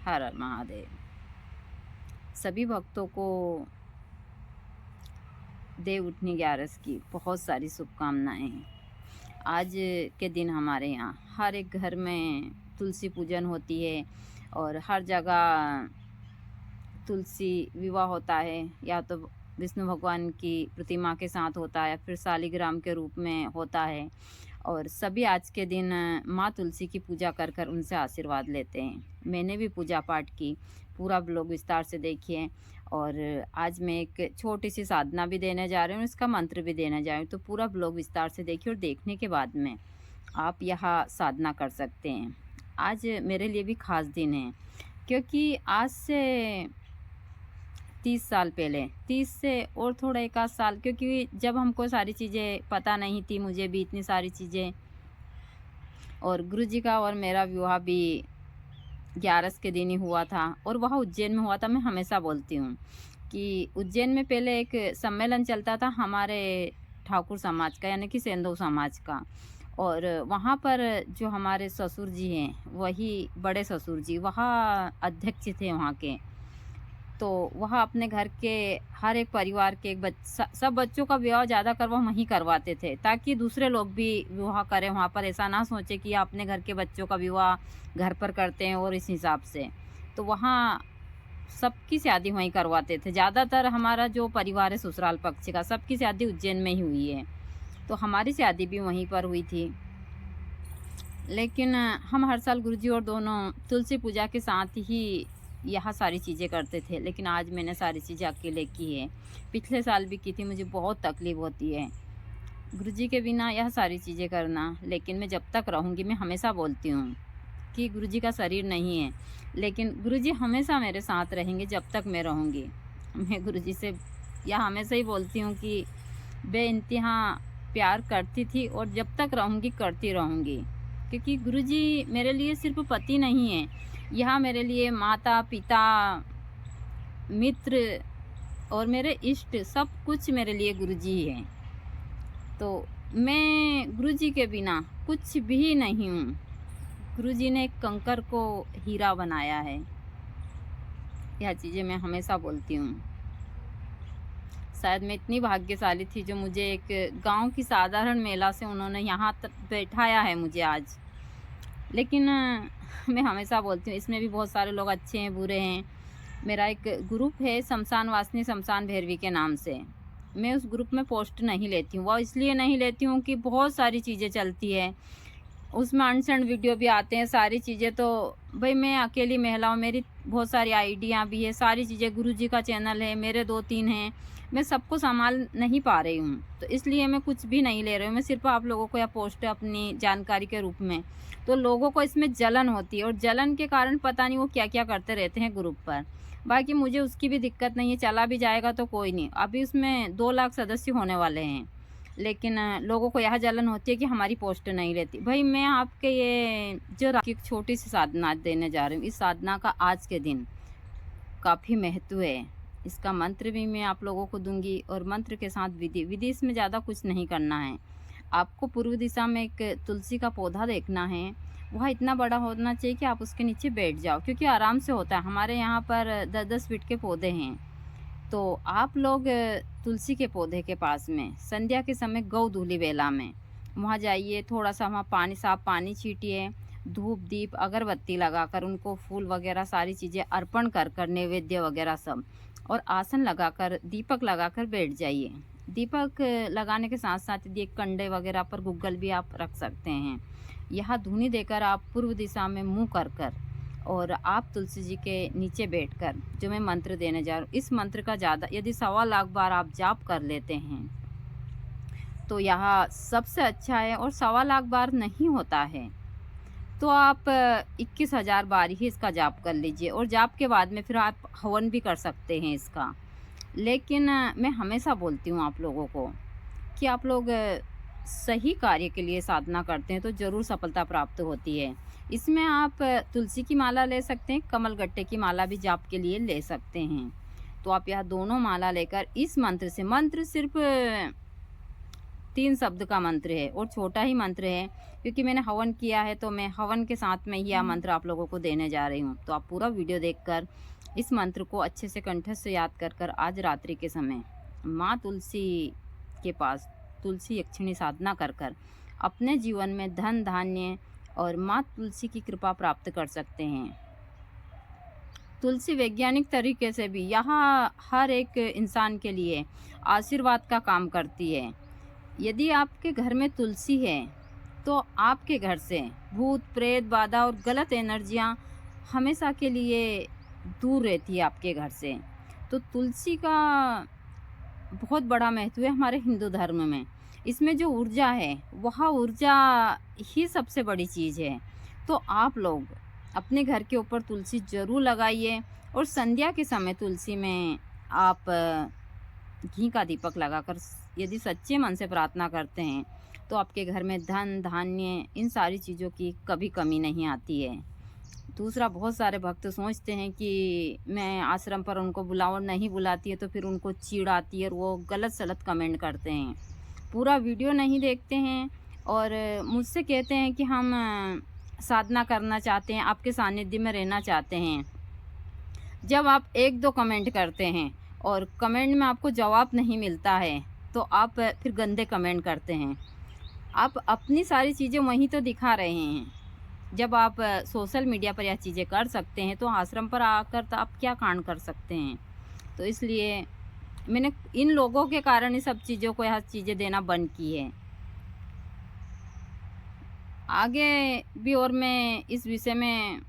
हर हर महादेव। सभी भक्तों को देव उठनी 11 की बहुत सारी शुभकामनाएं। आज के दिन हमारे यहाँ हर एक घर में तुलसी पूजन होती है और हर जगह तुलसी विवाह होता है, या तो विष्णु भगवान की प्रतिमा के साथ होता है या फिर शालिग्राम के रूप में होता है। और सभी आज के दिन माँ तुलसी की पूजा कर कर उनसे आशीर्वाद लेते हैं। मैंने भी पूजा पाठ की, पूरा ब्लॉग विस्तार से देखिए। और आज मैं एक छोटी सी साधना भी देने जा रही हूँ, इसका मंत्र भी देने जा रही हूँ, तो पूरा ब्लॉग विस्तार से देखिए और देखने के बाद में आप यहाँ साधना कर सकते हैं। आज मेरे लिए भी खास दिन है, क्योंकि आज से 30 साल पहले, 30 से और थोड़ा एक आध साल, क्योंकि जब हमको सारी चीज़ें पता नहीं थी, मुझे भी इतनी सारी चीज़ें, और गुरुजी का और मेरा विवाह भी 11 के दिन ही हुआ था और वह उज्जैन में हुआ था। मैं हमेशा बोलती हूँ कि उज्जैन में पहले एक सम्मेलन चलता था हमारे ठाकुर समाज का, यानी कि सेंधव समाज का। और वहाँ पर जो हमारे ससुर जी हैं, वही बड़े ससुर जी वहाँ अध्यक्ष थे वहाँ के। तो वह अपने घर के हर एक परिवार के सब बच्चों का विवाह ज़्यादातर वह वहीं करवाते थे, ताकि दूसरे लोग भी विवाह करें वहाँ पर, ऐसा ना सोचे कि अपने घर के बच्चों का विवाह घर पर करते हैं। और इस हिसाब से तो वहाँ सबकी शादी वहीं करवाते थे। ज़्यादातर हमारा जो परिवार है ससुराल पक्ष का, सबकी शादी उज्जैन में ही हुई है, तो हमारी शादी भी वहीं पर हुई थी। लेकिन हम हर साल गुरुजी और दोनों तुलसी पूजा के साथ ही यह सारी चीज़ें करते थे। लेकिन आज मैंने सारी चीज़ें अकेले की है, पिछले साल भी की थी। मुझे बहुत तकलीफ़ होती है गुरुजी के बिना यह सारी चीज़ें करना। लेकिन मैं जब तक रहूँगी, मैं हमेशा बोलती हूँ कि गुरुजी का शरीर नहीं है, लेकिन गुरुजी हमेशा मेरे साथ रहेंगे जब तक मैं रहूँगी। मैं गुरुजी से यह हमेशा ही बोलती हूँ कि बेइंतहा प्यार करती थी और जब तक रहूँगी करती रहूँगी, क्योंकि गुरुजी मेरे लिए सिर्फ पति नहीं है, यह मेरे लिए माता पिता मित्र और मेरे इष्ट सब कुछ मेरे लिए गुरुजी ही हैं। तो मैं गुरुजी के बिना कुछ भी नहीं हूँ। गुरुजी ने एक कंकर को हीरा बनाया है, यह चीज़ें मैं हमेशा बोलती हूँ। शायद मैं इतनी भाग्यशाली थी जो मुझे एक गांव की साधारण महिला से उन्होंने यहाँ तक बैठाया है मुझे आज। लेकिन मैं हमेशा बोलती हूँ, इसमें भी बहुत सारे लोग अच्छे हैं बुरे हैं। मेरा एक ग्रुप है शमशान वासनी शमशान भैरवी के नाम से। मैं उस ग्रुप में पोस्ट नहीं लेती हूँ, वो इसलिए नहीं लेती हूँ कि बहुत सारी चीज़ें चलती है उसमें, अनसेंड वीडियो भी आते हैं, सारी चीज़ें। तो भाई मैं अकेली महिला हूँ, मेरी बहुत सारी आइडियाँ भी है, सारी चीज़ें, गुरुजी का चैनल है, मेरे 2-3 हैं, मैं सबको संभाल नहीं पा रही हूँ, तो इसलिए मैं कुछ भी नहीं ले रही हूँ। मैं सिर्फ आप लोगों को यह पोस्ट अपनी जानकारी के रूप में। तो लोगों को इसमें जलन होती है और जलन के कारण पता नहीं वो क्या क्या करते रहते हैं ग्रुप पर। बाकी मुझे उसकी भी दिक्कत नहीं है, चला भी जाएगा तो कोई नहीं। अभी उसमें 2 लाख सदस्य होने वाले हैं, लेकिन लोगों को यह जलन होती है कि हमारी पोस्ट नहीं लेती। भाई मैं आपके ये जो एक छोटी सी साधना देने जा रही हूँ, इस साधना का आज के दिन काफ़ी महत्व है। इसका मंत्र भी मैं आप लोगों को दूंगी और मंत्र के साथ विधि इसमें ज़्यादा कुछ नहीं करना है। आपको पूर्व दिशा में एक तुलसी का पौधा देखना है, वह इतना बड़ा होना चाहिए कि आप उसके नीचे बैठ जाओ, क्योंकि आराम से होता है। हमारे यहाँ पर 10-10 फीट के पौधे हैं। तो आप लोग तुलसी के पौधे के पास में संध्या के समय गौ धूली बेला में वहाँ जाइए, थोड़ा सा वहाँ पानी, साफ पानी छीटिए, धूप दीप अगरबत्ती लगाकर उनको फूल वगैरह सारी चीज़ें अर्पण कर कर नैवेद्य वगैरह सब, और आसन लगाकर दीपक लगाकर बैठ जाइए। दीपक लगाने के साथ साथ एक कंडे वगैरह पर गूगल भी आप रख सकते हैं। यह धुनी देकर आप पूर्व दिशा में मुँह कर कर और आप तुलसी जी के नीचे बैठकर जो मैं मंत्र देने जा रहा हूँ, इस मंत्र का ज़्यादा यदि 1.25 लाख बार आप जाप कर लेते हैं तो यह सबसे अच्छा है। और 1.25 लाख बार नहीं होता है तो आप 21,000 बार ही इसका जाप कर लीजिए, और जाप के बाद में फिर आप हवन भी कर सकते हैं इसका। लेकिन मैं हमेशा बोलती हूँ आप लोगों को कि आप लोग सही कार्य के लिए साधना करते हैं तो ज़रूर सफलता प्राप्त होती है। इसमें आप तुलसी की माला ले सकते हैं, कमल गट्टे की माला भी जाप के लिए ले सकते हैं। तो आप यह दोनों माला लेकर इस मंत्र से, मंत्र सिर्फ 3 शब्द का मंत्र है और छोटा ही मंत्र है, क्योंकि मैंने हवन किया है तो मैं हवन के साथ में यह मंत्र आप लोगों को देने जा रही हूँ। तो आप पूरा वीडियो देखकर इस मंत्र को अच्छे से कंठस्थ से याद कर कर आज रात्रि के समय माँ तुलसी के पास तुलसी यक्षिणी साधना कर कर अपने जीवन में धन धान्य और माँ तुलसी की कृपा प्राप्त कर सकते हैं। तुलसी वैज्ञानिक तरीके से भी यहाँ हर एक इंसान के लिए आशीर्वाद का काम करती है। यदि आपके घर में तुलसी है तो आपके घर से भूत प्रेत बाधा और गलत एनर्जियाँ हमेशा के लिए दूर रहती है आपके घर से। तो तुलसी का बहुत बड़ा महत्व है हमारे हिंदू धर्म में। इसमें जो ऊर्जा है वह ऊर्जा ही सबसे बड़ी चीज़ है। तो आप लोग अपने घर के ऊपर तुलसी ज़रूर लगाइए और संध्या के समय तुलसी में आप घी का दीपक लगाकर यदि सच्चे मन से प्रार्थना करते हैं तो आपके घर में धन धान्य इन सारी चीज़ों की कभी कमी नहीं आती है। दूसरा, बहुत सारे भक्त सोचते हैं कि मैं आश्रम पर उनको बुलाऊं और नहीं बुलाती है तो फिर उनको चिढ़ आती है और वो गलत सलत कमेंट करते हैं, पूरा वीडियो नहीं देखते हैं और मुझसे कहते हैं कि हम साधना करना चाहते हैं, आपके सानिध्य में रहना चाहते हैं। जब आप 1-2 कमेंट करते हैं और कमेंट में आपको जवाब नहीं मिलता है तो आप फिर गंदे कमेंट करते हैं। आप अपनी सारी चीज़ें वहीं तो दिखा रहे हैं। जब आप सोशल मीडिया पर यह चीज़ें कर सकते हैं तो आश्रम पर आकर तो आप क्या कांड कर सकते हैं। तो इसलिए मैंने इन लोगों के कारण ये सब चीज़ों को यह चीज़ें देना बंद की है। आगे भी और मैं इस विषय में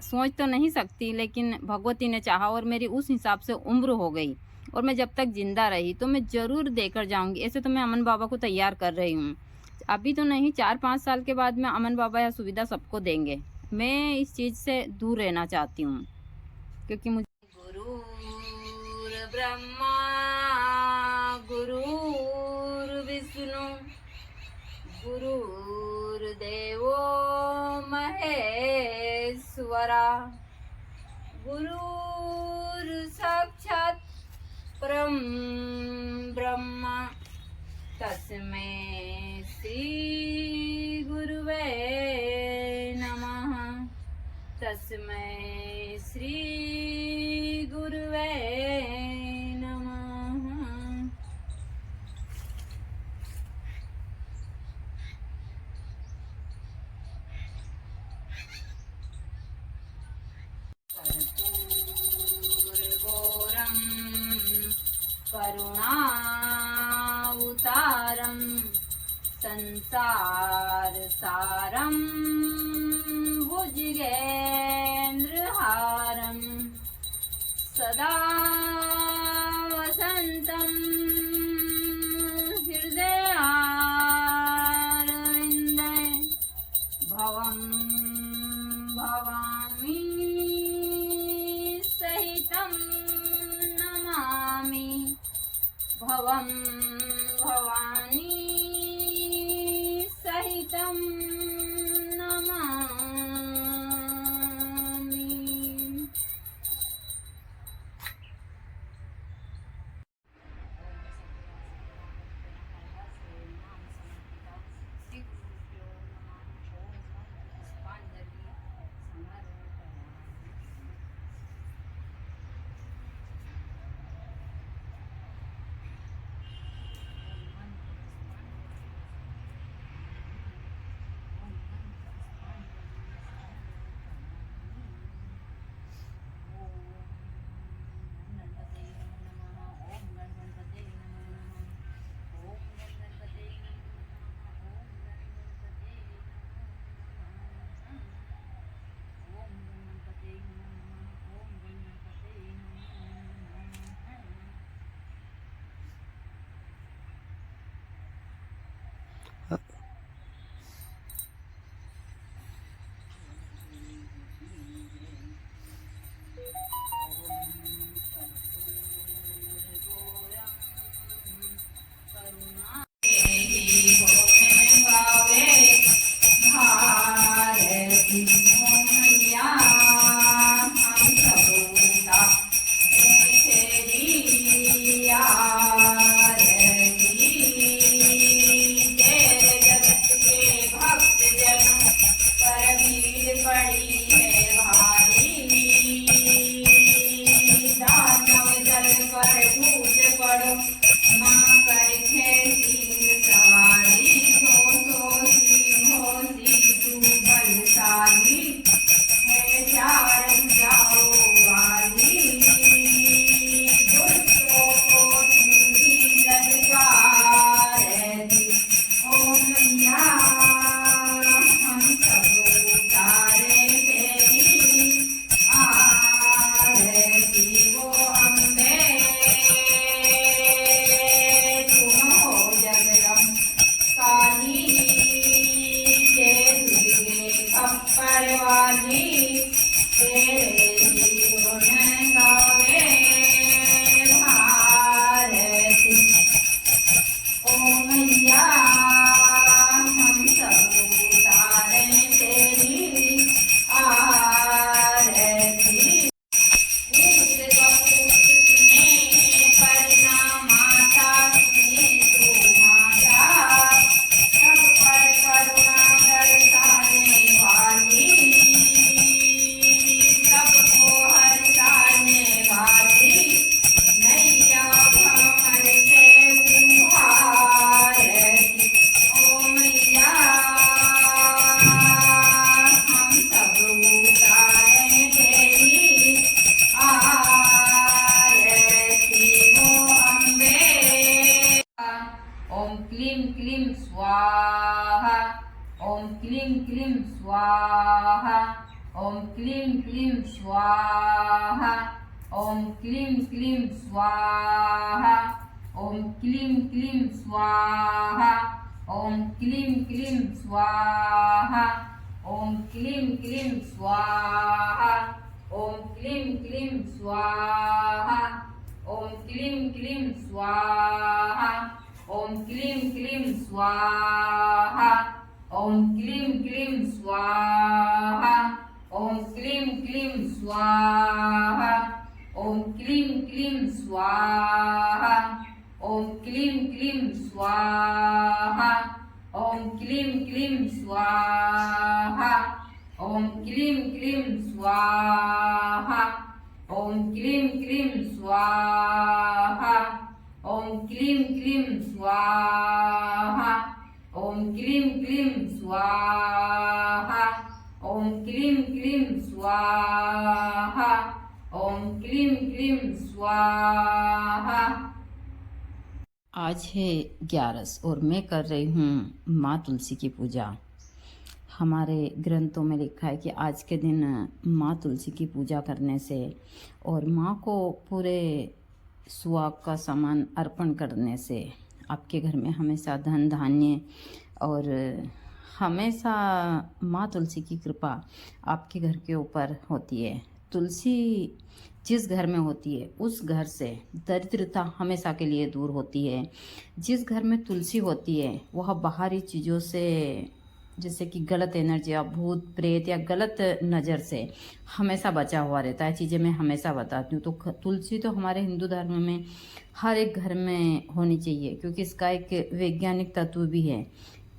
सोच तो नहीं सकती, लेकिन भगवती ने चाहा और मेरी उस हिसाब से उम्र हो गई और मैं जब तक ज़िंदा रही तो मैं ज़रूर देकर जाऊंगी। ऐसे तो मैं अमन बाबा को तैयार कर रही हूँ, अभी तो नहीं, 4-5 साल के बाद में अमन बाबा यह सुविधा सबको देंगे। मैं इस चीज़ से दूर रहना चाहती हूँ क्योंकि मुझे गुरुर् ब्रह्मा गुरुर् विष्णु गुरुर्देवो महेश्वरा गुरुर् साक्षात् परं ब्रह्म तस्मै श्री गुरुवे नमः तस्मै श्री गुरुवे नमः। कर्पूरगौरं करुणावतारं संसारसारं भुजगेन्द्रहारं सदा वसन्तं हृदयारविन्दे भवं भवामि सहितं नमामि भवं भवानी सहितं नमामि। स्वाहा, ओम क्लीं क्लीं स्वाहा, ओम क्लीं क्लीं स्वाहा, ओम क्लीं क्लीं स्वाहा, ओम क्लीं क्लीं स्वाहा, ओम क्लीं क्लीं स्वाहा, ओम क्लीं क्लीं स्वाहा, ओम क्लीं क्लीं स्वाहा, ओम क्लीं क्लीं स्वाहा, ओम क्लीं क्लीं स्वाहा, ओम क्लीं क्लीं स्वाहा, ओम क्लीं क्लीं स्वाहा, ओम क्लीं क्लीं स्वाहा, ओम क्लीं क्लीं स्वाहा, ओम क्लीं क्लीं स्वाहा, ओम क्लीं क्लीं स्वाहा, ओम क्लीं क्लीं स्वाहा, ओम क्लीं क्लीं स्वाहा, ओम क्लीं क्लीं स्वाहा। आज है 11 और मैं कर रही हूँ माँ तुलसी की पूजा। हमारे ग्रंथों में लिखा है कि आज के दिन माँ तुलसी की पूजा करने से और माँ को पूरे सुहाग का सामान अर्पण करने से आपके घर में हमेशा धन धान्य और हमेशा माँ तुलसी की कृपा आपके घर के ऊपर होती है। तुलसी जिस घर में होती है उस घर से दरिद्रता हमेशा के लिए दूर होती है। जिस घर में तुलसी होती है वह बाहरी चीज़ों से जैसे कि गलत एनर्जी या भूत प्रेत या गलत नज़र से हमेशा बचा हुआ रहता है। चीज़ें मैं हमेशा बताती हूँ। तो तुलसी तो हमारे हिंदू धर्म में हर एक घर में होनी चाहिए, क्योंकि इसका एक वैज्ञानिक तत्व भी है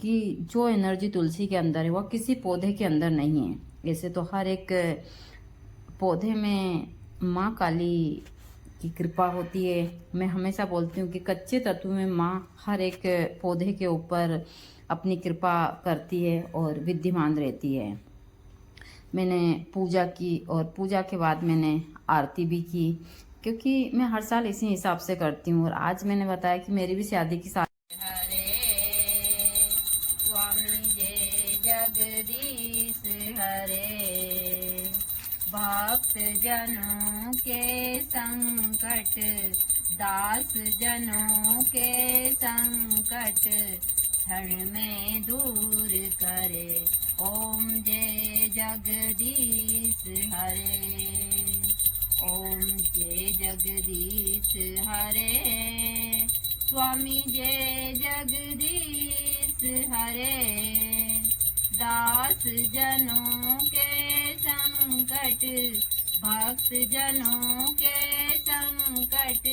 कि जो एनर्जी तुलसी के अंदर है वह किसी पौधे के अंदर नहीं है। ऐसे तो हर एक पौधे में माँ काली की कृपा होती है। मैं हमेशा बोलती हूँ कि कच्चे तत्व में माँ हर एक पौधे के ऊपर अपनी कृपा करती है और विद्यमान रहती है। मैंने पूजा की और पूजा के बाद मैंने आरती भी की, क्योंकि मैं हर साल इसी हिसाब से करती हूँ। और आज मैंने बताया कि मेरी भी शादी की हरे स्वामी जय जगदीश हरे, भक्त जनों के संकट दास जनों के संकट क्षण में दूर करे, ओम जय जगदीश हरे, ओम जय जगदीश हरे, स्वामी जय जगदीश हरे, दास जनों के संकट भक्त जनों के संकट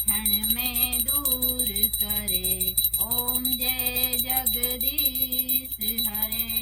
क्षण में दूर करे, ओम जय जगदीश हरे।